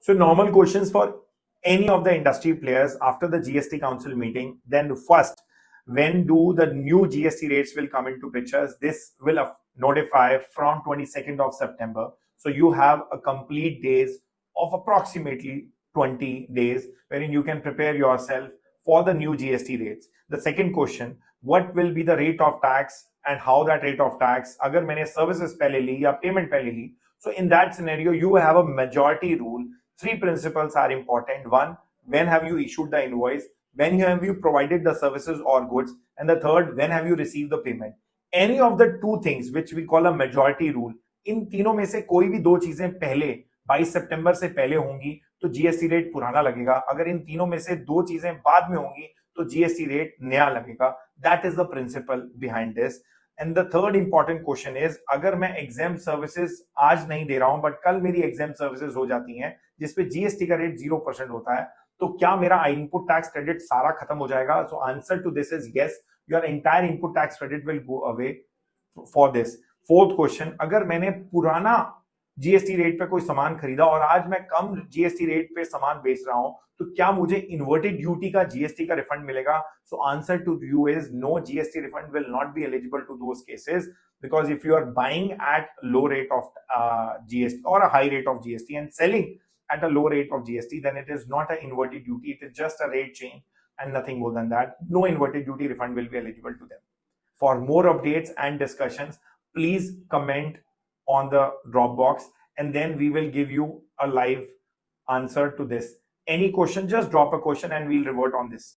So normal questions for any of the industry players after the GST Council meeting. Then first, when do the new GST rates will come into pictures? This will notify from 22nd of September. So you have a complete days of approximately 20 days wherein you can prepare yourself for the new GST rates. The second question, what will be the rate of tax and how that rate of tax, agar maine services pehle li ya payment pehle li, so in that scenario, you have a majority rule. Three principles are important. One, when have you issued the invoice? When have you provided the services or goods? And the third, when have you received the payment? Any of the two things which we call a majority rule, इन तीनों में से कोई भी दो चीजें पहले 22 सितंबर से पहले होंगी तो जीएसटी रेट पुराना लगेगा. अगर इन तीनों में से दो चीजें बाद में होंगी तो जीएसटी रेट नया लगेगा. That is the principle behind this. And the third important question is, अगर मैं एग्जाम सर्विसेज आज नहीं दे रहा हूं बट कल मेरी एग्जाम सर्विसेज हो जाती हैं जिसपे जीएसटी का रेट 0% होता है, तो क्या मेरा इनपुट टैक्स क्रेडिट सारा खत्म हो जाएगा? So answer to this is yes, your entire input tax credit will go away for this. Fourth question, अगर मैंने पुराना जीएसटी रेट पे कोई सामान खरीदा और आज मैं कम जीएसटी रेट पे सामान बेच रहा हूं तो क्या मुझे इन्वर्टेड ड्यूटी का जीएसटी का रिफंड मिलेगा? So answer to you is no, GST refund will not be eligible to those cases because if you are buying at low rate of GST or a high rate of GST and selling at a low rate of GST, then it is not an inverted duty, it is just a rate change and nothing more than that. No inverted duty refund will be eligible to them. For more updates and discussions, please comment on the Dropbox and then we will give you a live answer to this. Any question, just drop a question and we'll revert on this.